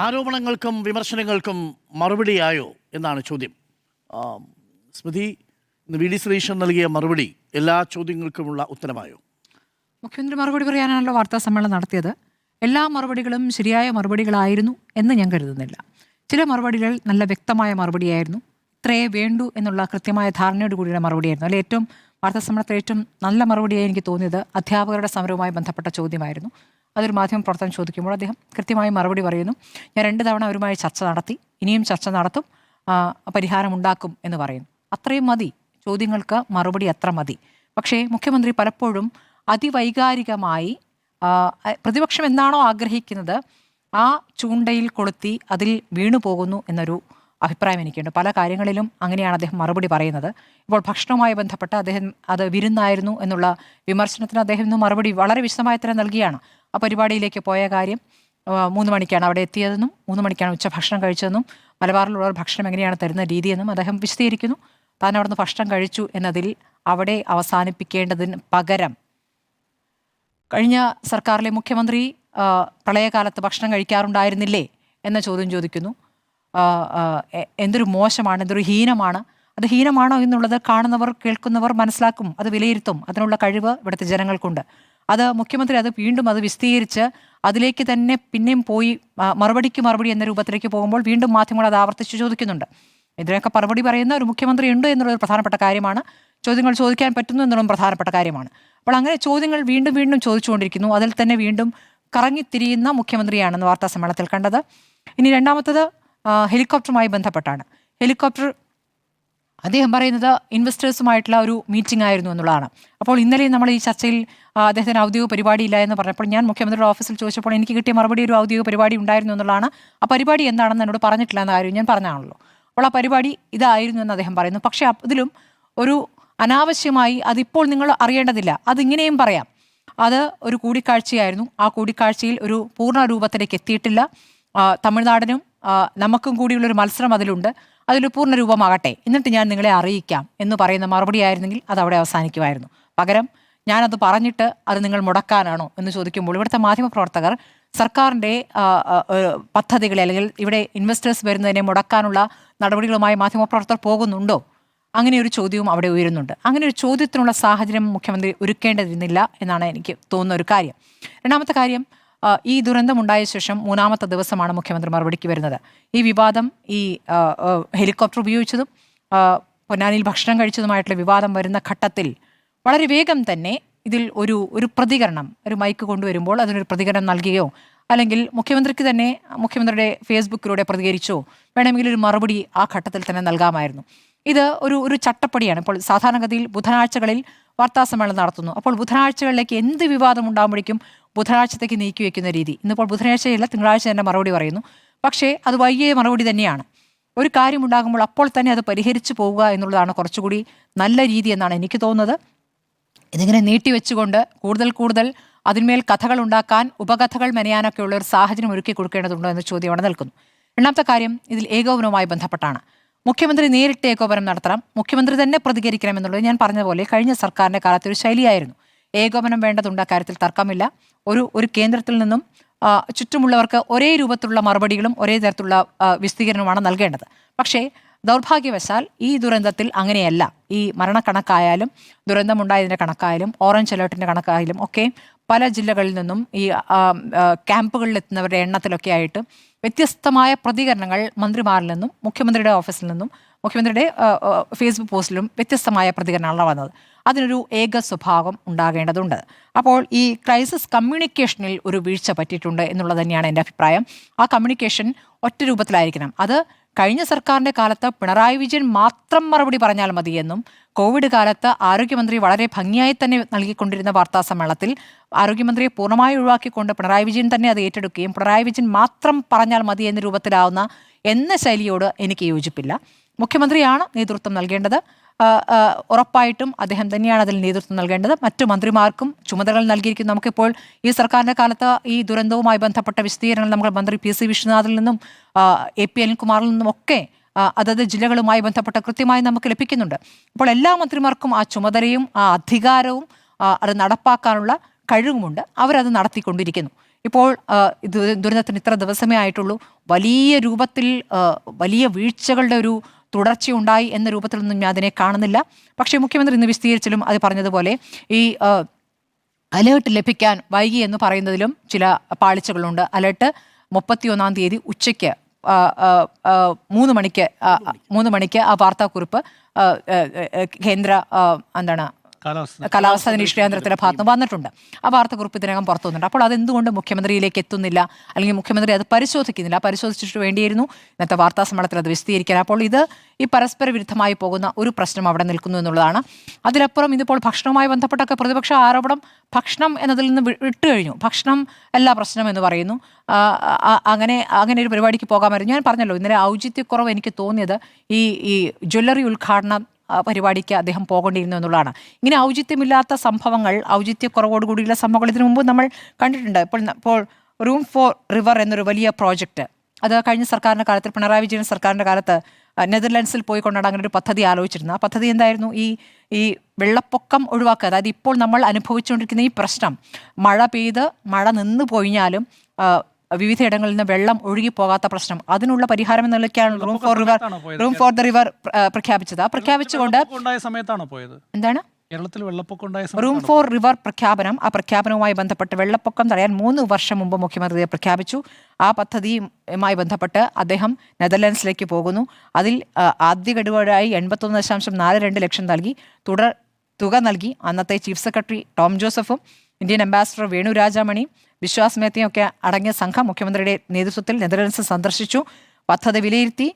ആരോപണങ്ങൾക്കും വിമർശനങ്ങൾക്കും മറുപടിയായോ എന്നാണ് ചോദ്യം. സ്മൃതി, V D Satheesan നൽകിയ മറുപടി എല്ലാ ചോദ്യങ്ങൾക്കുമുള്ള ഉത്തരമായോ? മുഖ്യമന്ത്രി മറുപടി പറയാനാണല്ലോ വാർത്താ സമ്മേളനം നടത്തിയത്. എല്ലാ മറുപടികളും ശരിയായ മറുപടികളായിരുന്നു എന്ന് ഞാൻ കരുതുന്നില്ല. ചില മറുപടികൾ നല്ല വ്യക്തമായ മറുപടിയായിരുന്നു. ഇത്രയേ വേണ്ടു എന്നുള്ള കൃത്യമായ ധാരണയോട് കൂടിയുള്ള മറുപടിയായിരുന്നു. അതിൽ ഏറ്റവും വാർത്താ സമ്മേളനത്തിൽ ഏറ്റവും നല്ല മറുപടിയായി എനിക്ക് തോന്നിയത് അധ്യാപകരുടെ സമരവുമായി ബന്ധപ്പെട്ട ചോദ്യമായിരുന്നു. അതൊരു മാധ്യമപ്രവർത്തകൻ ചോദിക്കുമ്പോൾ അദ്ദേഹം കൃത്യമായി മറുപടി പറയുന്നു. ഞാൻ 2 തവണ അവരുമായി ചർച്ച നടത്തി, ഇനിയും ചർച്ച നടത്തും, പരിഹാരമുണ്ടാക്കും എന്ന് പറയുന്നു. അത്രയും മതി, ചോദ്യങ്ങൾക്ക് മറുപടി അത്ര മതി. പക്ഷേ മുഖ്യമന്ത്രി പലപ്പോഴും അതിവൈകാരികമായി പ്രതിപക്ഷം എന്താണോ ആഗ്രഹിക്കുന്നത് ആ ചൂണ്ടയിൽ കൊളുത്തി അതിൽ വീണു പോകുന്നു എന്നൊരു അഭിപ്രായം എനിക്കുണ്ട്. പല കാര്യങ്ങളിലും അങ്ങനെയാണ് അദ്ദേഹം മറുപടി പറയുന്നത്. ഇപ്പോൾ ഭക്ഷണവുമായി ബന്ധപ്പെട്ട് അദ്ദേഹം അത് വിരുന്നായിരുന്നു എന്നുള്ള വിമർശനത്തിന് അദ്ദേഹം ഇന്ന് മറുപടി വളരെ വിശദമായി തന്നെ നൽകിയാണ്. ആ പരിപാടിയിലേക്ക് പോയ കാര്യം 3 മണിക്കാണ് അവിടെ എത്തിയതെന്നും 3 മണിക്കാണ് ഉച്ചഭക്ഷണം കഴിച്ചതെന്നും മലബാറിലുള്ളവർ ഭക്ഷണം എങ്ങനെയാണ് തരുന്ന രീതിയെന്നും അദ്ദേഹം വിശദീകരിക്കുന്നു. താൻ അവിടുന്ന് ഭക്ഷണം കഴിച്ചു എന്നതിൽ അവിടെ അവസാനിപ്പിക്കേണ്ടതിന് പകരം കഴിഞ്ഞ സർക്കാരിലെ മുഖ്യമന്ത്രി പ്രളയകാലത്ത് ഭക്ഷണം കഴിക്കാറുണ്ടായിരുന്നില്ലേ എന്ന ചോദ്യം ചോദിക്കുന്നു. എന്തൊരു മോശമാണ്, എന്തൊരു ഹീനമാണ്. അത് ഹീനമാണോ എന്നുള്ളത് കാണുന്നവർ, കേൾക്കുന്നവർ മനസ്സിലാക്കും, അത് വിലയിരുത്തും. അതിനുള്ള കഴിവ് ഇവിടുത്തെ ജനങ്ങൾക്കുണ്ട്. അത് മുഖ്യമന്ത്രി അത് വീണ്ടും അത് വിശദീകരിച്ച് അതിലേക്ക് തന്നെ പിന്നെയും പോയി മറുപടിക്ക് മറുപടി എന്ന രൂപത്തിലേക്ക് പോകുമ്പോൾ വീണ്ടും മാധ്യമങ്ങൾ അത് ആവർത്തിച്ച് ചോദിക്കുന്നുണ്ട്. ഇതിനൊക്കെ മറുപടി പറയുന്ന ഒരു മുഖ്യമന്ത്രി ഉണ്ട് എന്നുള്ളത് പ്രധാനപ്പെട്ട കാര്യമാണ്. ചോദ്യങ്ങൾ ചോദിക്കാൻ പറ്റുന്നു എന്നുള്ളതും പ്രധാനപ്പെട്ട കാര്യമാണ്. അപ്പോൾ അങ്ങനെ ചോദ്യങ്ങൾ വീണ്ടും വീണ്ടും ചോദിച്ചുകൊണ്ടിരിക്കുന്നു. അതിൽ തന്നെ വീണ്ടും കറങ്ങിത്തിരിയുന്ന മുഖ്യമന്ത്രിയാണെന്ന് വാർത്താ സമ്മേളനത്തിൽ കണ്ടത്. ഇനി രണ്ടാമത്തത് ഹെലികോപ്റ്ററുമായി ബന്ധപ്പെട്ടാണ്. ഹെലികോപ്റ്റർ അദ്ദേഹം പറയുന്നത് ഇൻവെസ്റ്റേഴ്സുമായിട്ടുള്ള ഒരു മീറ്റിംഗ് ആയിരുന്നു എന്നുള്ളതാണ്. അപ്പോൾ ഇന്നലെ നമ്മൾ ഈ ചർച്ചയിൽ അദ്ദേഹത്തിന് ഔദ്യോഗിക പരിപാടിയില്ല എന്ന് പറഞ്ഞപ്പോൾ ഞാൻ മുഖ്യമന്ത്രിയുടെ ഓഫീസിൽ ചോദിച്ചപ്പോൾ എനിക്ക് കിട്ടിയ മറുപടി ഒരു ഔദ്യോഗിക പരിപാടി ഉണ്ടായിരുന്നു എന്നുള്ളതാണ്. ആ പരിപാടി എന്താണെന്ന് എന്നോട് പറഞ്ഞിട്ടില്ല എന്ന കാര്യം ഞാൻ പറഞ്ഞാണല്ലോ. അപ്പോൾ ആ പരിപാടി ഇതായിരുന്നു എന്ന് അദ്ദേഹം പറയുന്നു. പക്ഷേ ഇതിലും ഒരു അനാവശ്യമായി അതിപ്പോൾ നിങ്ങൾ അറിയേണ്ടതില്ല, അതിങ്ങനെയും പറയാം, അത് ഒരു കൂടിക്കാഴ്ചയായിരുന്നു. ആ കൂടിക്കാഴ്ചയിൽ ഒരു പൂർണ്ണ രൂപത്തിലേക്ക് എത്തിയിട്ടില്ല. തമിഴ്നാടിനും നമുക്കും കൂടിയുള്ളൊരു മത്സരം അതിലുണ്ട്, അതിലൊരു പൂർണ്ണ രൂപമാകട്ടെ, എന്നിട്ട് ഞാൻ നിങ്ങളെ അറിയിക്കാം എന്ന് പറയുന്ന മറുപടി ആയിരുന്നെങ്കിൽ അത് അവിടെ അവസാനിക്കുമായിരുന്നു. പകരം ഞാനത് പറഞ്ഞിട്ട് അത് നിങ്ങൾ മുടക്കാനാണോ എന്ന് ചോദിക്കുമ്പോൾ ഇവിടുത്തെ മാധ്യമപ്രവർത്തകർ സർക്കാരിൻ്റെ പദ്ധതികളെ അല്ലെങ്കിൽ ഇവിടെ ഇൻവെസ്റ്റേഴ്സ് വരുന്നതിനെ മുടക്കാനുള്ള നടപടികളുമായി മാധ്യമപ്രവർത്തകർ പോകുന്നുണ്ടോ? അങ്ങനെ ഒരു ചോദ്യവും അവിടെ ഉയരുന്നുണ്ട്. അങ്ങനെ ഒരു ചോദ്യത്തിനുള്ള സാഹചര്യം മുഖ്യമന്ത്രി ഒരുക്കേണ്ടതിരുന്നില്ല എന്നാണ് എനിക്ക് തോന്നുന്ന ഒരു കാര്യം. രണ്ടാമത്തെ കാര്യം, ഈ ദുരന്തമുണ്ടായ ശേഷം 3-ാമത്തെ ദിവസമാണ് മുഖ്യമന്ത്രി മറുപടിക്ക് വരുന്നത്. ഈ വിവാദം, ഈ ഹെലികോപ്റ്റർ ഉപയോഗിച്ചതും പൊന്നാനിയിൽ ഭക്ഷണം കഴിച്ചതുമായിട്ടുള്ള വിവാദം വരുന്ന ഘട്ടത്തിൽ വളരെ വേഗം തന്നെ ഇതിൽ ഒരു പ്രതികരണം, ഒരു മൈക്ക് കൊണ്ടുവരുമ്പോൾ അതിനൊരു പ്രതികരണം നൽകുകയോ അല്ലെങ്കിൽ മുഖ്യമന്ത്രിക്ക് തന്നെ മുഖ്യമന്ത്രിയുടെ ഫേസ്ബുക്കിലൂടെ പ്രതികരിച്ചോ വേണമെങ്കിൽ ഒരു മറുപടി ആ ഘട്ടത്തിൽ തന്നെ നൽകാമായിരുന്നു. ഇത് ഒരു ചട്ടപ്പടിയാണ്. ഇപ്പോൾ സാധാരണഗതിയിൽ ബുധനാഴ്ചകളിൽ വാർത്താ സമ്മേളനം നടത്തുന്നു. അപ്പോൾ ബുധനാഴ്ചകളിലേക്ക് എന്ത് വിവാദം ഉണ്ടാകുമ്പോഴേക്കും ബുധനാഴ്ചത്തേക്ക് നീക്കി വയ്ക്കുന്ന രീതി. ഇന്നിപ്പോൾ ബുധനാഴ്ചയില്ല, തിങ്കളാഴ്ച തന്നെ മറുപടി പറയുന്നു. പക്ഷേ അത് വൈകിയ മറുപടി തന്നെയാണ്. ഒരു കാര്യം ഉണ്ടാകുമ്പോൾ അപ്പോൾ തന്നെ അത് പരിഹരിച്ചു പോവുക എന്നുള്ളതാണ് കുറച്ചുകൂടി നല്ല രീതി എന്നാണ് എനിക്ക് തോന്നുന്നത്. ഇതിങ്ങനെ നീട്ടിവെച്ചുകൊണ്ട് കൂടുതൽ അതിന്മേൽ കഥകൾ ഉണ്ടാക്കാൻ, ഉപകഥകൾ മെനയാനൊക്കെ ഉള്ള ഒരു സാഹചര്യം ഒരുക്കി കൊടുക്കേണ്ടതുണ്ടോ എന്ന ചോദ്യം അവിടെ നിൽക്കുന്നു. രണ്ടാമത്തെ കാര്യം ഇതിൽ ഏകോപനവുമായി ബന്ധപ്പെട്ടാണ്. മുഖ്യമന്ത്രി നേരിട്ട് ഏകോപനം നടത്തണം, മുഖ്യമന്ത്രി തന്നെ പ്രതികരിക്കണം എന്നുള്ളത് ഞാൻ പറഞ്ഞ പോലെ കഴിഞ്ഞ സർക്കാരിൻ്റെ കാലത്ത് ഒരു ശൈലിയായിരുന്നു. ഏകോപനം വേണ്ടതുണ്ട്, കാര്യത്തിൽ തർക്കമില്ല. ഒരു കേന്ദ്രത്തിൽ നിന്നും ചുറ്റുമുള്ളവർക്ക് ഒരേ രൂപത്തിലുള്ള മറുപടികളും ഒരേ തരത്തിലുള്ള വിശദീകരണവുമാണ് നൽകേണ്ടത്. പക്ഷേ ദൗർഭാഗ്യവശാൽ ഈ ദുരന്തത്തിൽ അങ്ങനെയല്ല. ഈ മരണക്കണക്കായാലും ദുരന്തമുണ്ടായതിൻ്റെ കണക്കായാലും ഓറഞ്ച് അലേർട്ടിൻ്റെ കണക്കായാലും ഒക്കെ പല ജില്ലകളിൽ നിന്നും ഈ ക്യാമ്പുകളിലെത്തുന്നവരുടെ എണ്ണത്തിലൊക്കെ ആയിട്ട് വ്യത്യസ്തമായ പ്രതികരണങ്ങൾ മന്ത്രിമാരിൽ നിന്നും മുഖ്യമന്ത്രിയുടെ ഓഫീസിൽ നിന്നും മുഖ്യമന്ത്രിയുടെ ഫേസ്ബുക്ക് പോസ്റ്റിലും വ്യത്യസ്തമായ പ്രതികരണങ്ങളാണ് വന്നത്. അതിനൊരു ഏക സ്വഭാവം ഉണ്ടാകേണ്ടതുണ്ട്. അപ്പോൾ ഈ ക്രൈസിസ് കമ്മ്യൂണിക്കേഷനിൽ ഒരു വീഴ്ച പറ്റിയിട്ടുണ്ട് എന്നുള്ളത് തന്നെയാണ് എൻ്റെ അഭിപ്രായം. ആ കമ്മ്യൂണിക്കേഷൻ ഒറ്റ രൂപത്തിലായിരിക്കണം. അത് കഴിഞ്ഞ സർക്കാരിൻ്റെ കാലത്ത് പിണറായി വിജയൻ മാത്രം മറുപടി പറഞ്ഞാൽ മതിയെന്നും കോവിഡ് കാലത്ത് ആരോഗ്യമന്ത്രി വളരെ ഭംഗിയായി തന്നെ നൽകിക്കൊണ്ടിരുന്ന വാർത്താ സമ്മേളനത്തിൽ ആരോഗ്യമന്ത്രിയെ പൂർണ്ണമായി ഒഴിവാക്കിക്കൊണ്ട് പിണറായി വിജയൻ തന്നെ അത് ഏറ്റെടുക്കുകയും പിണറായി വിജയൻ മാത്രം പറഞ്ഞാൽ മതി എന്ന രൂപത്തിലാവുന്ന എന്ന ശൈലിയോട് എനിക്ക് യോജിപ്പില്ല. മുഖ്യമന്ത്രിയാണ് നേതൃത്വം നൽകേണ്ടത്. ഉറപ്പായിട്ടും അദ്ദേഹം തന്നെയാണ് അതിൽ നേതൃത്വം നൽകേണ്ടത്. മറ്റു മന്ത്രിമാർക്കും ചുമതലകൾ നൽകിയിരിക്കുന്നു. നമുക്കിപ്പോൾ ഈ സർക്കാരിൻ്റെ കാലത്ത് ഈ ദുരന്തവുമായി ബന്ധപ്പെട്ട വിശദീകരണങ്ങൾ നമ്മൾ മന്ത്രി PC വിശ്വനാഥിൽ നിന്നും AP അനിൽകുമാറിൽ നിന്നും ഒക്കെ അതത് ജില്ലകളുമായി ബന്ധപ്പെട്ട കൃത്യമായി നമുക്ക് ലഭിക്കുന്നുണ്ട്. അപ്പോൾ എല്ലാ മന്ത്രിമാർക്കും ആ ചുമതലയും ആ അധികാരവും അത് നടപ്പാക്കാനുള്ള കഴിവുമുണ്ട്. അവരത് നടത്തിക്കൊണ്ടിരിക്കുന്നു. ഇപ്പോൾ ദുരന്തത്തിന് ഇത്ര ദിവസമേ ആയിട്ടുള്ളൂ. വലിയ രൂപത്തിൽ വലിയ വീഴ്ചകളുടെ ഒരു തുടർച്ചയുണ്ടായി എന്ന രൂപത്തിലൊന്നും ഞാൻ അതിനെ കാണുന്നില്ല. പക്ഷേ മുഖ്യമന്ത്രി ഇന്ന് വിശദീകരിച്ചാലും അത് പറഞ്ഞതുപോലെ ഈ അലേർട്ട് ലഭിക്കാൻ വൈകി എന്ന് പറയുന്നതിലും ചില പാളിച്ചകളുണ്ട്. അലേർട്ട് 31-ാം തീയതി ഉച്ചയ്ക്ക് 3 മണിക്ക് ആ വാർത്താക്കുറിപ്പ് കേന്ദ്ര കാലാവസ്ഥാ നിരീക്ഷണ കേന്ദ്രത്തിന്റെ ഭാഗത്ത് വന്നിട്ടുണ്ട്. ആ വാർത്താക്കുറിപ്പ് ഇതിനകം പുറത്തു വന്നിട്ടുണ്ട്. അപ്പോൾ അതെന്തുകൊണ്ട് മുഖ്യമന്ത്രിയിലേക്ക് എത്തുന്നില്ല, അല്ലെങ്കിൽ മുഖ്യമന്ത്രി അത് പരിശോധിക്കുന്നില്ല? പരിശോധിച്ചിട്ട് വേണ്ടിയിരുന്നു ഇന്നത്തെ വാർത്താ സമ്മേളനത്തിൽ അത് വിശദീകരിക്കാൻ. അപ്പോൾ ഇത് ഈ പരസ്പര വിരുദ്ധമായി പോകുന്ന ഒരു പ്രശ്നം അവിടെ നിൽക്കുന്നു എന്നുള്ളതാണ്. അതിലപ്പുറം ഇതിപ്പോൾ ഭക്ഷണവുമായി ബന്ധപ്പെട്ടൊക്കെ പ്രതിപക്ഷ ആരോപണം ഭക്ഷണം എന്നതിൽ നിന്ന് വിട്ടുകഴിഞ്ഞു. ഭക്ഷണം എല്ലാ പ്രശ്നം എന്ന് പറയുന്നു. അങ്ങനെ ഒരു പരിപാടിക്ക് പോകാമായിരുന്നു. ഞാൻ പറഞ്ഞല്ലോ, ഇന്നലെ ഔചിത്യക്കുറവ് എനിക്ക് തോന്നിയത് ഈ ജ്വല്ലറി ഉദ്ഘാടനം പരിപാടിക്ക് അദ്ദേഹം പോകേണ്ടിയിരുന്നു എന്നുള്ളതാണ്. ഇങ്ങനെ ഔചിത്യമില്ലാത്ത സംഭവങ്ങൾ, ഔചിത്യക്കുറവോടുകൂടിയുള്ള സംഭവങ്ങൾ ഇതിനു മുമ്പ് നമ്മൾ കണ്ടിട്ടുണ്ട്. ഇപ്പോൾ റൂം ഫോർ റിവർ എന്നൊരു വലിയ പ്രോജക്റ്റ്, അത് കഴിഞ്ഞ സർക്കാരിൻ്റെ കാലത്ത്, പിണറായി വിജയൻ സർക്കാരിൻ്റെ കാലത്ത് നെതർലാൻഡ്സിൽ പോയിക്കൊണ്ടാണ് അങ്ങനെ ഒരു പദ്ധതി ആലോചിച്ചിരുന്നത്. ആ പദ്ധതി എന്തായിരുന്നു? ഈ വെള്ളപ്പൊക്കം ഒഴിവാക്കുക. അതായത് ഇപ്പോൾ നമ്മൾ അനുഭവിച്ചുകൊണ്ടിരിക്കുന്ന ഈ പ്രശ്നം, മഴ പെയ്ത് മഴ നിന്ന് പോയിഞ്ഞാലും വിവിധ ഇടങ്ങളിൽ നിന്ന് വെള്ളം ഒഴുകി പോകാത്ത പ്രശ്നം, അതിനുള്ള പരിഹാരം എന്ന നിലയ്ക്കാണ് റൂം ഫോർ ദ റിവർ പ്രഖ്യാപിച്ചത്. പ്രഖ്യാപിച്ചുകൊണ്ട് എന്താണ് കേരളത്തിൽ വെള്ളപ്പൊക്കം ഉണ്ടായ റൂം ഫോർ റിവർ പ്രഖ്യാപനം, ആ പ്രഖ്യാപനവുമായി ബന്ധപ്പെട്ട് വെള്ളപ്പൊക്കം തടയാൻ 3 വർഷം മുമ്പ് മുഖ്യമന്ത്രി പ്രഖ്യാപിച്ചു. ആ പദ്ധതിയുമായി ബന്ധപ്പെട്ട് അദ്ദേഹം നെതർലാൻഡ്സിലേക്ക് പോകുന്നു. അതിൽ ആദ്യ ഗഡുവായി 81.42 ലക്ഷം നൽകി, തുക നൽകി അന്നത്തെ ചീഫ് സെക്രട്ടറി ടോം ജോസഫും ഇന്ത്യൻ അംബാസിഡർ വേണു രാജാമണി, വിശ്വാസ് മേത്തയും ഒക്കെ അടങ്ങിയ സംഘം മുഖ്യമന്ത്രിയുടെ നേതൃത്വത്തിൽ നെതർലാൻഡ്സ് സന്ദർശിച്ചു. പദ്ധതി വിലയിരുത്തി.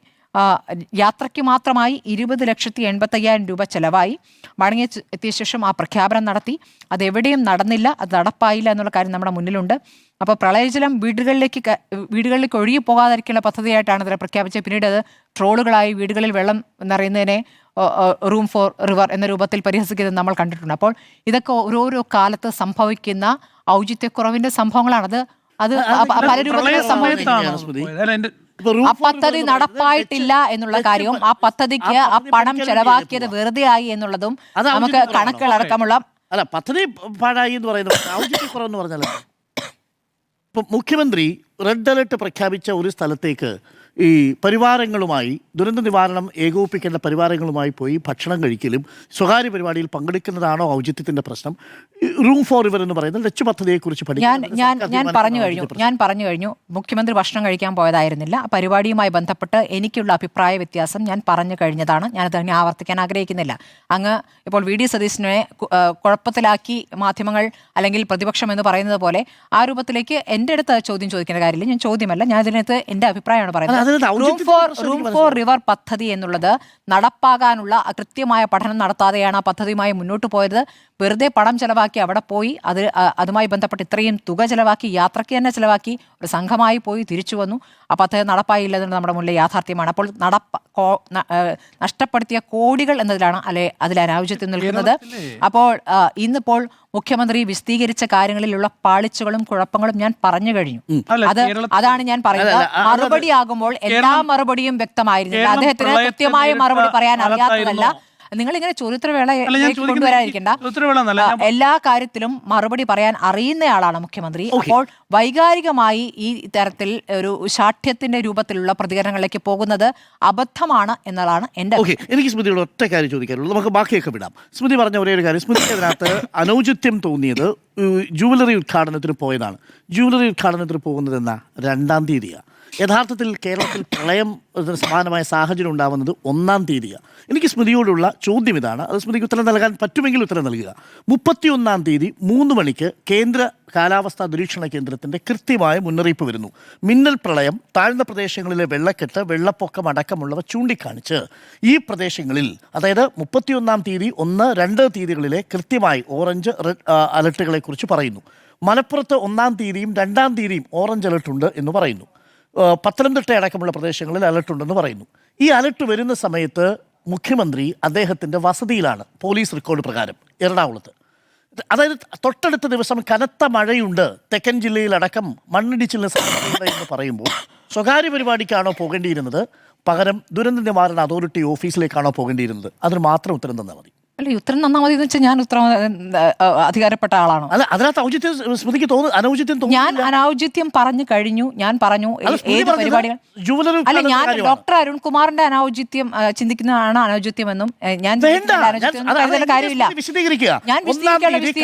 യാത്രയ്ക്ക് മാത്രമായി 20,85,000 രൂപ ചെലവായി. മടങ്ങി എത്തിയ ശേഷം ആ പ്രഖ്യാപനം നടത്തി. അതെവിടെയും നടന്നില്ല, അത് നടപ്പായില്ല എന്നുള്ള കാര്യം നമ്മുടെ മുന്നിലുണ്ട്. അപ്പോൾ പ്രളയജലം വീടുകളിലേക്ക് ഒഴുകി പോകാതിരിക്കാനുള്ള പദ്ധതിയായിട്ടാണ് ഇതിനെ പ്രഖ്യാപിച്ചത്. പിന്നീട് അത് ട്രോളുകളായി വീടുകളിൽ വെള്ളം നിറയുന്നതിനെ റൂം ഫോർ റിവർ എന്ന രൂപത്തിൽ പരിഹസിക്കുന്നത് നമ്മൾ കണ്ടിട്ടുണ്ട്. അപ്പോൾ ഇതൊക്കെ ഓരോരോ കാലത്ത് സംഭവിക്കുന്ന ഔചിത്യക്കുറവിന്റെ സംഭവങ്ങളാണ്. അത് പല രൂപത്തിൽ സംഭവിക്കുന്നു. ആ പദ്ധതി നടപ്പായിട്ടില്ല എന്നുള്ള കാര്യവും, ആ പദ്ധതിക്ക് ആ പണം ചെലവാക്കിയത് വെറുതെ ആയി എന്നുള്ളതും നമുക്ക് കണക്കുകളടക്കമുള്ള പദ്ധതി പാഴായി എന്ന് പറയുന്നത് ഔചിത്യക്കുറവെന്ന് പറഞ്ഞാൽ, ഇപ്പം മുഖ്യമന്ത്രി റെഡ് അലർട്ട് പ്രഖ്യാപിച്ച ഒരു സ്ഥലത്തേക്ക് ഈ പരിവാരങ്ങളുമായി, ദുരന്ത നിവാരണം ഏകോപിപ്പിക്കേണ്ട പരിവാരങ്ങളുമായി പോയി ഭക്ഷണം കഴിക്കലും സ്വകാര്യ പരിപാടിയിൽ പങ്കെടുക്കുന്നതാണോ ഔചിത്യത്തിന്റെ പ്രശ്നം? റൂം ഫോർ റിവർ എന്ന് പറയുന്ന ലക്ഷ്യ പദ്ധതിയെക്കുറിച്ച് ഞാൻ പറഞ്ഞു കഴിഞ്ഞു. മുഖ്യമന്ത്രി ഭക്ഷണം കഴിക്കാൻ പോയതായിരുന്നില്ല. ആ പരിപാടിയുമായി ബന്ധപ്പെട്ട് എനിക്കുള്ള അഭിപ്രായ വ്യത്യാസം ഞാൻ പറഞ്ഞു കഴിഞ്ഞതാണ്. ഞാനത് തന്നെ ആവർത്തിക്കാൻ ആഗ്രഹിക്കുന്നില്ല. അങ്ങ് ഇപ്പോൾ വി ഡി സതീശനെ കുഴപ്പത്തിലാക്കി മാധ്യമങ്ങൾ അല്ലെങ്കിൽ പ്രതിപക്ഷം എന്ന് പറയുന്നത് പോലെ ആ രൂപത്തിലേക്ക് എൻ്റെ അടുത്ത് ചോദ്യം ചോദിക്കേണ്ട കാര്യമില്ല. ഞാൻ ചോദ്യമല്ല, ഞാൻ ഇതിനകത്ത് എൻ്റെ അഭിപ്രായമാണ് പറയുന്നത്. റൂം ഫോർ റിവർ പദ്ധതി എന്നുള്ളത് നടപ്പാകാനുള്ള കൃത്യമായ പഠനം നടത്താതെയാണ് ആ പദ്ധതിയുമായി മുന്നോട്ട് പോയത്. വെറുതെ പണം ചെലവാക്കി അവിടെ പോയി അതുമായി ബന്ധപ്പെട്ട് ഇത്രയും തുക ചെലവാക്കി, യാത്രയ്ക്ക് തന്നെ ചെലവാക്കി, ഒരു സംഘമായി പോയി തിരിച്ചു വന്നു. ആ പദ്ധതി നടപ്പായില്ല എന്നത് നമ്മുടെ മുന്നിലെ യാഥാർത്ഥ്യമാണ്. അപ്പോൾ നഷ്ടപ്പെടുത്തിയ കോടികൾ എന്നതിലാണ് അതിൽ അനാവശ്യത്തിൽ നിൽക്കുന്നത്. അപ്പോൾ ഇന്നിപ്പോൾ മുഖ്യമന്ത്രി വിശദീകരിച്ച കാര്യങ്ങളിലുള്ള പാളിച്ചകളും കുഴപ്പങ്ങളും ഞാൻ പറഞ്ഞു കഴിഞ്ഞു. അതാണ് ഞാൻ പറയുന്നത്. മറുപടി ആകുമ്പോൾ എല്ലാ മറുപടിയും വ്യക്തമായിരുന്നില്ല. അദ്ദേഹത്തിന് കൃത്യമായ മറുപടി പറയാൻ അറിയാത്തതല്ല. നിങ്ങളിങ്ങനെ ചോദ്യോത്തരവേള കൊണ്ടുവരാതിരിക്കണ്ട. എല്ലാ കാര്യത്തിലും മറുപടി പറയാൻ അറിയുന്നയാളാണ് മുഖ്യമന്ത്രി. അപ്പോൾ വൈകാരികമായി ഈ തരത്തിൽ ഒരു ശാഠ്യത്തിന്റെ രൂപത്തിലുള്ള പ്രതികരണങ്ങളിലേക്ക് പോകുന്നത് അബദ്ധമാണ് എന്നതാണ് എൻ്റെ. എനിക്ക് സ്മൃതിയോട് ഒറ്റ കാര്യം ചോദിക്കാനുള്ളൂ, നമുക്ക് ബാക്കിയൊക്കെ വിടാം. സ്മൃതി പറഞ്ഞ ഒരേ ഒരു കാര്യം, സ്മൃതി അതിനകത്ത് അനൗചിത്യം തോന്നിയത് ജൂവലറി ഉദ്ഘാടനത്തിന് പോയതാണ്. ജൂവലറി ഉദ്ഘാടനത്തിന് പോകുന്നത് എന്നാ 2-ാം തീയതിയാണ്. യഥാർത്ഥത്തിൽ കേരളത്തിൽ പ്രളയം സമാനമായ സാഹചര്യം ഉണ്ടാകുന്നത് 1-ാം തീയതിയാണ്. എനിക്ക് സ്മൃതിയോടുള്ള ചോദ്യം ഇതാണ്, അത് സ്മൃതിക്ക് ഉത്തരം നൽകാൻ പറ്റുമെങ്കിൽ ഉത്തരം നൽകുക. 31-ാം തീയതി 3 മണിക്ക് കേന്ദ്ര കാലാവസ്ഥാ നിരീക്ഷണ കേന്ദ്രത്തിൻ്റെ കൃത്യമായ മുന്നറിയിപ്പ് വരുന്നു. മിന്നൽ പ്രളയം, താഴ്ന്ന പ്രദേശങ്ങളിലെ വെള്ളക്കെട്ട്, വെള്ളപ്പൊക്കം അടക്കമുള്ളവ ചൂണ്ടിക്കാണിച്ച് ഈ പ്രദേശങ്ങളിൽ, അതായത് 31-ാം തീയതി 1, 2 തീയതികളിലെ കൃത്യമായി ഓറഞ്ച് റെഡ് അലർട്ടുകളെക്കുറിച്ച് പറയുന്നു. മലപ്പുറത്ത് 1-ാം തീയതിയും 2-ാം തീയതിയും ഓറഞ്ച് അലർട്ടുണ്ട് എന്ന് പറയുന്നു. പത്തനംതിട്ട അടക്കമുള്ള പ്രദേശങ്ങളിൽ അലർട്ടുണ്ടെന്ന് പറയുന്നു. ഈ അലർട്ട് വരുന്ന സമയത്ത് മുഖ്യമന്ത്രി അദ്ദേഹത്തിൻ്റെ വസതിയിലാണ്, പോലീസ് റെക്കോർഡ് പ്രകാരം, എറണാകുളത്ത്. അതായത് തൊട്ടടുത്ത ദിവസം കനത്ത മഴയുണ്ട്, തെക്കൻ ജില്ലയിലടക്കം മണ്ണിടിച്ചിലിന് സാധ്യതയുണ്ട് എന്ന് പറയുമ്പോൾ സ്വകാര്യ പരിപാടിക്കാണോ പോകേണ്ടിയിരുന്നത്, പകരം ദുരന്ത നിവാരണ അതോറിറ്റി ഓഫീസിലേക്കാണോ പോകേണ്ടിയിരുന്നത്? അതിന് മാത്രം ഉത്തരം തന്നാൽ മതി. അല്ല, ഈ ഉത്തരം നന്നാ മതി എന്ന് വെച്ചാൽ ഞാൻ ഉത്തരം അധികാരപ്പെട്ട ആളാണോ? അല്ല, അതിനകത്ത് ഔചിത്യം സ്മൃതിക്ക് അനൗചിത്യം ഞാൻ അനൗചിത്യം പറഞ്ഞു കഴിഞ്ഞു. ഞാൻ പറഞ്ഞു ഏത് പരിപാടികൾ. അല്ല, ഞാൻ ഡോക്ടർ അരുൺകുമാറിന്റെ അനൗചിത്യം ചിന്തിക്കുന്നതാണ് അനൗചിത്യമെന്നും ഞാൻ കാര്യമില്ല.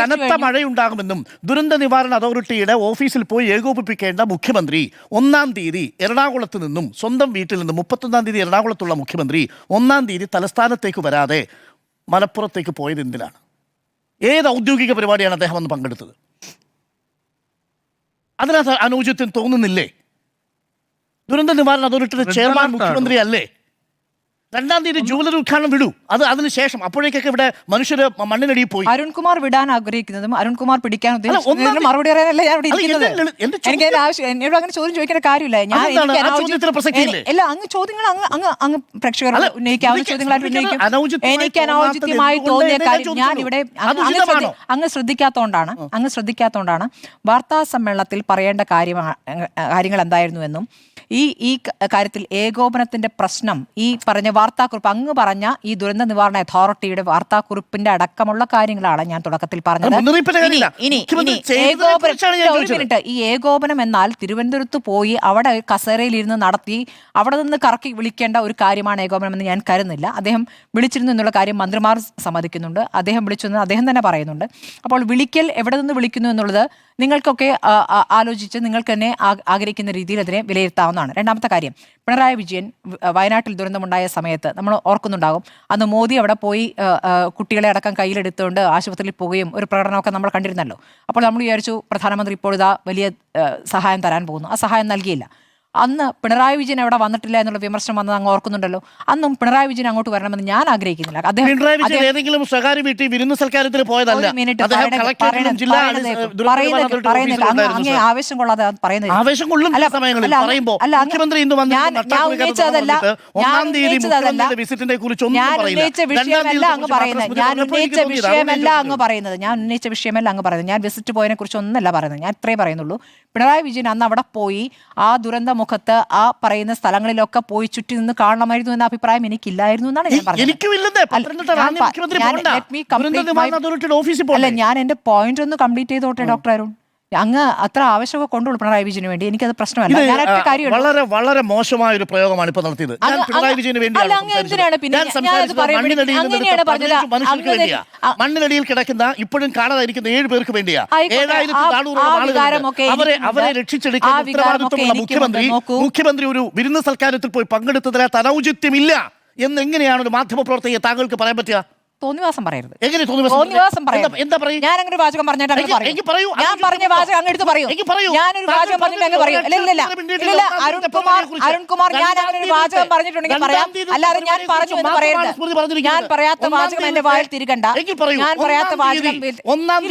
കനത്ത മഴയുണ്ടാകുമെന്നും ദുരന്ത നിവാരണ അതോറിറ്റിയുടെ ഓഫീസിൽ പോയി ഏകോപിപ്പിക്കേണ്ട മുഖ്യമന്ത്രി 1-ാം തീയതി എറണാകുളത്ത് നിന്നും സ്വന്തം വീട്ടിൽ നിന്നും 31-ാം തീയതി എറണാകുളത്തുള്ള മുഖ്യമന്ത്രി 1-ാം തീയതി തലസ്ഥാനത്തേക്ക് വരാതെ മലപ്പുറത്തേക്ക് പോയത് എന്തിനാണ്? ഏത് ഔദ്യോഗിക പരിപാടിയാണ് അദ്ദേഹം അന്ന് പങ്കെടുത്തത്? അതിനകത്ത് അനൗചിത്യം തോന്നുന്നില്ലേ? ദുരന്ത നിവാരണ അതോറിറ്റിയുടെ ചെയർമാൻ മുഖ്യമന്ത്രി അല്ലേ? 2-ാം തീയതി ജൂവലറി ഉദ്ഘാടനം വിടൂ. അതിനുശേഷം അപ്പോഴേക്കൊക്കെ ഇവിടെ മനുഷ്യര് മണ്ണിനടിയിൽ പോയി. അരുൺകുമാർ വിടാൻ ആഗ്രഹിക്കുന്നതും അരുൺകുമാർ പിടിക്കാൻ ഉദ്ദേശിക്കുന്നതിനും മറുപടി പറയാനല്ല ഞാൻ ഇവിടെ ഇരിക്കുന്നത്. എനിക്ക് അതിന്റെ ആവശ്യം, എന്നോട് അങ്ങനെ ചോദ്യം ചോദിക്കേണ്ട കാര്യമില്ല. എല്ലാ അങ്ങ് ചോദ്യങ്ങൾ അങ്ങ് പ്രേക്ഷകർ ഉന്നയിക്കാവുന്ന ചോദ്യങ്ങളായിട്ട് ഉന്നയിക്കും. എനിക്ക് അനൗചിത്യമായി തോന്നിയ കാര്യം ഞാൻ ഇവിടെ അങ്ങ് ശ്രദ്ധിക്കാത്തോണ്ടാണ് വാർത്താ സമ്മേളനത്തിൽ പറയേണ്ട കാര്യങ്ങൾ എന്തായിരുന്നുവെന്നും ഈ കാര്യത്തിൽ ഏകോപനത്തിന്റെ പ്രശ്നം ഈ പറഞ്ഞ വാർത്താക്കുറിപ്പ് അങ്ങ് പറഞ്ഞ ഈ ദുരന്ത നിവാരണ അതോറിറ്റിയുടെ വാർത്താക്കുറിപ്പിന്റെ അടക്കമുള്ള കാര്യങ്ങളാണ് ഞാൻ തുടക്കത്തിൽ പറഞ്ഞത്. ഈ ഏകോപനം എന്നാൽ തിരുവനന്തപുരത്ത് പോയി അവിടെ കസേരയിൽ ഇരുന്ന് നടത്തി അവിടെ നിന്ന് കറക്കി വിളിക്കേണ്ട ഒരു കാര്യമാണ് ഏകോപനം എന്ന് ഞാൻ കരുതുന്നില്ല. അദ്ദേഹം വിളിച്ചിരുന്നു എന്നുള്ള കാര്യം മന്ത്രിമാർ സമ്മതിക്കുന്നുണ്ട്. അദ്ദേഹം വിളിച്ചെന്ന് അദ്ദേഹം തന്നെ പറയുന്നുണ്ട്. അപ്പോൾ വിളിക്കൽ എവിടെ നിന്ന് വിളിക്കുന്നു എന്നുള്ളത് നിങ്ങൾക്കൊക്കെ ആലോചിച്ച് നിങ്ങൾക്ക് തന്നെ ആഗ്രഹിക്കുന്ന രീതിയിൽ അതിനെ വിലയിരുത്താവുന്നതാണ്. രണ്ടാമത്തെ കാര്യം, പിണറായി വിജയൻ വയനാട്ടിൽ ദുരന്തമുണ്ടായ സമയത്ത് നമ്മൾ ഓർക്കുന്നുണ്ടാകും. അന്ന് മോദി അവിടെ പോയി കുട്ടികളെ അടക്കം കയ്യിലെടുത്തുകൊണ്ട് ആശുപത്രിയിൽ പോവുകയും ഒരു പ്രകടനമൊക്കെ നമ്മൾ കണ്ടിരുന്നല്ലോ. അപ്പോൾ നമ്മൾ വിചാരിച്ചു പ്രധാനമന്ത്രി ഇപ്പോൾ ഇതാ വലിയ സഹായം തരാൻ പോകുന്നു. ആ സഹായം നൽകിയില്ല. അന്ന് പിണറായി വിജയൻ അവിടെ വന്നിട്ടില്ല എന്നുള്ള വിമർശനം വന്നത് അങ്ങ് ഓർക്കുന്നുണ്ടല്ലോ. അന്നും പിണറായി വിജയൻ അങ്ങോട്ട് വരണമെന്ന് ഞാൻ ആഗ്രഹിക്കുന്നില്ല. ഏതെങ്കിലും സ്വകാര്യ വീട്ടിൽ വിരുന്ന് സൽക്കാരത്തിന് പോയതല്ല. അങ്ങേ ആവേശം കൊള്ളാതെ പറയുന്നത്. ഞാൻ ഉന്നയിച്ച വിഷയമല്ല അങ്ങ് പറയുന്നത്. ഞാൻ വിസിറ്റ് പോയതിനെ കുറിച്ച് ഒന്നല്ല പറയുന്നത്. ഞാൻ ഇത്രേ പറയുന്നുള്ളൂ. പിണറായി വിജയൻ അന്ന് അവിടെ പോയി ആ ദുരന്ത മുഖത്ത് ആ പറയുന്ന സ്ഥലങ്ങളിലൊക്കെ പോയി ചുറ്റി നിന്ന് കാണണമായിരുന്നു എന്ന അഭിപ്രായം എനിക്കില്ലായിരുന്നു എന്നാണ് ഞാൻ പറഞ്ഞത്. അല്ല, ഞാൻ എന്റെ പോയിന്റ് ഒന്ന് കംപ്ലീറ്റ് ചെയ്തോട്ടെ ഡോക്ടർ അരുൺ. അങ്ങ് അത്ര ആവശ്യമൊക്കെ കൊണ്ടുള്ളൂ പിണറായി വിജയന് വേണ്ടി. എനിക്കത് പ്രശ്നമല്ല. വളരെ വളരെ മോശമായ ഒരു പ്രയോഗമാണ് ഇപ്പൊ നടത്തിയത്. മണ്ണിനടിയിൽ കിടക്കുന്ന ഇപ്പോഴും കാണാതിരിക്കുന്ന 7 പേർക്ക് വേണ്ടിയാ, 7,400 അവരെ രക്ഷിച്ചെടുക്കാൻ ഉത്തരവാദിത്വമുള്ള മുഖ്യമന്ത്രി ഒരു വിരുന്ന് സൽക്കാരത്തിൽ പോയി പങ്കെടുത്തതിനകത്ത് അനൗചിത്യമില്ല എന്ന് എങ്ങനെയാണ് ഒരു മാധ്യമപ്രവർത്തകയെ താങ്കൾക്ക് പറയാൻ പറ്റുക? തോന്നിവാസം പറയരുത്. എങ്ങനെ തോന്നിവാസം പറയരുത്? ഞാൻ അങ്ങനെ വാചകം പറഞ്ഞിട്ട് ഞാൻ പറഞ്ഞ വാചകം അങ്ങ് എടുത്ത് പറയൂ. ഞാനൊരു വാചകം പറഞ്ഞിട്ട് അങ്ങ് പറയൂ. ഇല്ല, അരുൺകുമാർ ഞാൻ അങ്ങനെ ഒരു വാചകം പറഞ്ഞിട്ടുണ്ടെങ്കിൽ പറയാം. അല്ലാതെ ഞാൻ പറഞ്ഞു എന്ന് പറയരുത്. ഞാൻ പറയാത്ത വാചകം എന്റെ വായിൽ തിരികണ്ട. ഞാൻ പറയാത്ത വാചകം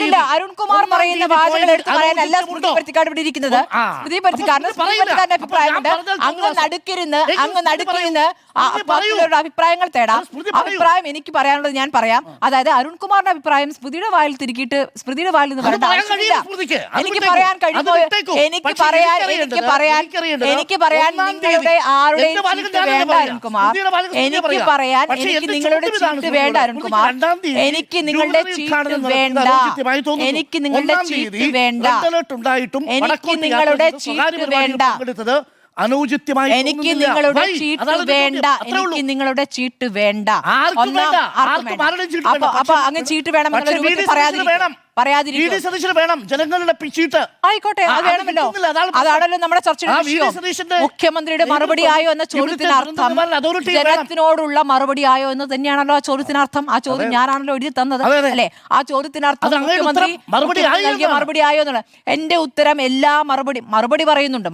ഇല്ല. അരുൺകുമാർ പറയുന്ന വാചകം എടുത്ത് പറയാനല്ല സ്മൃതി പരുത്തിക്കാട് ഇവിടെ ഇരിക്കുന്നത്. സ്മൃതി പരുത്തിക്കാരന്റെ അഭിപ്രായമുണ്ട്. അങ്ങ് നടുക്കിരുന്ന് അഭിപ്രായങ്ങൾ തേടാം. അഭിപ്രായം എനിക്ക് പറയാനുള്ളത് ഞാൻ പറയാം. അതായത് അരുൺകുമാറിന്റെ അഭിപ്രായം സ്മൃതിയുടെ വായിൽ തിരികിട്ട് സ്മൃതിയുടെ വായിൽ നിന്ന് വരേണ്ട ആവശ്യമില്ല. എനിക്ക് പറയാൻ കഴിയുമോ? എനിക്ക് പറയാൻ നിങ്ങളുടെ ആരുടെയും ചീട്ട് വേണ്ട അരുൺകുമാർ. എനിക്ക് പറയാൻ നിങ്ങളുടെ ചീട്ട് വേണ്ട അരുൺകുമാർ. എനിക്ക് നിങ്ങളുടെ ചീട്ട് വേണ്ട. എനിക്ക് നിങ്ങളുടെ ചീട്ട് വേണ്ട. എനിക്ക് നിങ്ങളുടെ ചീട്ട് വേണ്ട. അനൗചിത്യമായി എനിക്ക് നിങ്ങളുടെ ചീട്ട് വേണ്ട. എനിക്ക് നിങ്ങളുടെ ചീട്ട് വേണ്ട. അപ്പൊ അങ്ങ് ചീട്ട് വേണമെന്നുള്ള വേണം. ജനങ്ങളുടെ ചീട്ട് ആയിക്കോട്ടെ, അത് വേണമല്ലോ. അതാണല്ലോ നമ്മുടെ ചർച്ചയുടെ വിഷയം. മുഖ്യമന്ത്രിയുടെ മറുപടി ആയോ എന്ന ചോദ്യത്തിനർത്ഥം ജനത്തിനോടുള്ള മറുപടി ആയോ എന്ന് തന്നെയാണല്ലോ ആ ചോദ്യത്തിനർത്ഥം. ആ ചോദ്യം ഞാനാണല്ലോ എഴുതി തന്നത് അല്ലെ? ആ ചോദ്യത്തിനർത്ഥം മുഖ്യമന്ത്രി നൽകിയ മറുപടി ആയോ എന്നുള്ള എന്റെ ഉത്തരം എല്ലാ മറുപടി പറയുന്നുണ്ട്.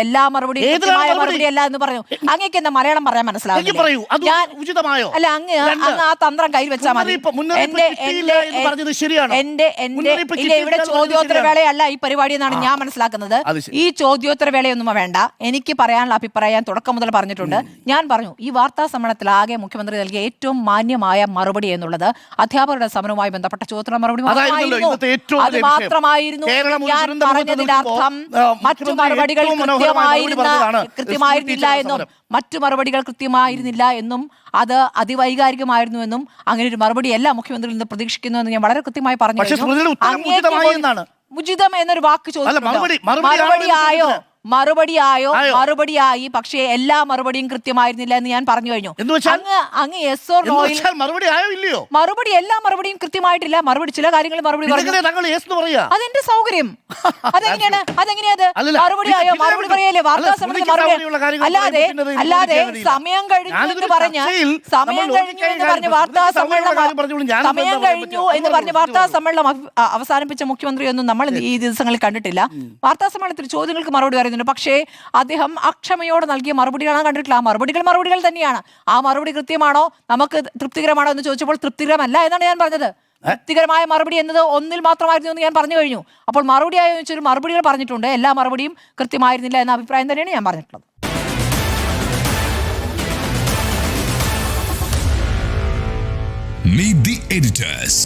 എല്ലാ മറുപടി അല്ല എന്ന് പറഞ്ഞു. അങ്ങേക്ക് എന്താ മലയാളം പറയാൻ മനസ്സിലാവില്ല? അല്ല, അങ്ങ് ആ തന്ത്രം കയ്യിൽ വെച്ചാൽ മതി. ഇവിടെ ചോദ്യോത്തര വേളയല്ല ഈ പരിപാടി എന്നാണ് ഞാൻ മനസ്സിലാക്കുന്നത്. ഈ ചോദ്യോത്തര വേളയൊന്നും വേണ്ട. എനിക്ക് പറയാനുള്ള അഭിപ്രായം ഞാൻ തുടക്കം മുതൽ പറഞ്ഞിട്ടുണ്ട്. ഞാൻ പറഞ്ഞു ഈ വാർത്താ സമ്മേളനത്തിൽ ആകെ മുഖ്യമന്ത്രി നൽകിയ ഏറ്റവും മാന്യമായ മറുപടി എന്നുള്ളത് അധ്യാപകരുടെ സമരവുമായി ബന്ധപ്പെട്ട ചോദ്യോത്തര മറുപടി അത് മാത്രമായിരുന്നു. ഞാൻ പറഞ്ഞതിന്റെ അർത്ഥം മറ്റു മറുപടികൾ കൃത്യമായിരുന്നില്ല എന്നും അത് അതിവൈകാരികമായിരുന്നുവെന്നും അങ്ങനെ ഒരു മറുപടി എല്ലാ മുഖ്യമന്ത്രിയിൽ നിന്ന് പ്രതീക്ഷിക്കുന്നുവെന്ന് ഞാൻ വളരെ കൃത്യമായി പറഞ്ഞു പക്ഷേ കഴിഞ്ഞു. സ്മൃതിയുടെ ഉത്തരം അങ്ങേക്ക് ഉചിതമായി എന്നാണ്. ഉചിതം എന്നൊരു വാക്ക് മറുപടിയായോ? മറുപടിയായി, പക്ഷേ എല്ലാ മറുപടിയും കൃത്യമായിരുന്നില്ല എന്ന് ഞാൻ പറഞ്ഞു കഴിഞ്ഞു. അങ്ങ് യെസ് ഓർ നോയിൽ മറുപടി ആയോ ഇല്ലയോ? മറുപടി എല്ലാ മറുപടിയും കൃത്യമായിട്ടില്ല. മറുപടി ചില കാര്യങ്ങൾ മറുപടി പറഞ്ഞു. അതെന്റെ സൗകര്യം. അതെങ്ങനെയത് മറുപടി ആയോ? മറുപടി പറയല്ലേ വാർത്താ സമ്മേളനം മറുപടി. അല്ലാതെ സമയം കഴിഞ്ഞു എന്ന് പറഞ്ഞ് വാർത്താ സമ്മേളനം അവസാനിപ്പിച്ച മുഖ്യമന്ത്രിയൊന്നും നമ്മൾ ഈ ദിവസങ്ങളിൽ കണ്ടിട്ടില്ല. വാർത്താ സമ്മേളനത്തിൽ ചോദ്യങ്ങൾക്ക് മറുപടി പറയുന്നുണ്ട്. പക്ഷേ അദ്ദേഹം അക്ഷമയോടെ നൽകിയ മറുപടികളാണ് കണ്ടിട്ടില്ല. ആ മറുപടികൾ തന്നെയാണ്. ആ മറുപടി കൃത്യമാണോ, നമുക്ക് തൃപ്തികരമാണോ എന്ന് ചോദിച്ചപ്പോൾ തൃപ്തികരമല്ല എന്നാണ് ഞാൻ പറഞ്ഞത്. തൃപ്തികരമായ മറുപടി എന്നത് ഒന്നിൽ മാത്രമായിരുന്നു എന്ന് ഞാൻ പറഞ്ഞു കഴിഞ്ഞു. അപ്പോൾ മറുപടിയായോ ചോദിച്ചൊരു മറുപടികൾ പറഞ്ഞിട്ടുണ്ട്. എല്ലാ മറുപടിയും കൃത്യമായിരുന്നില്ല എന്ന അഭിപ്രായം തന്നെയാണ് ഞാൻ പറഞ്ഞിട്ടുള്ളത്. Meet the editors.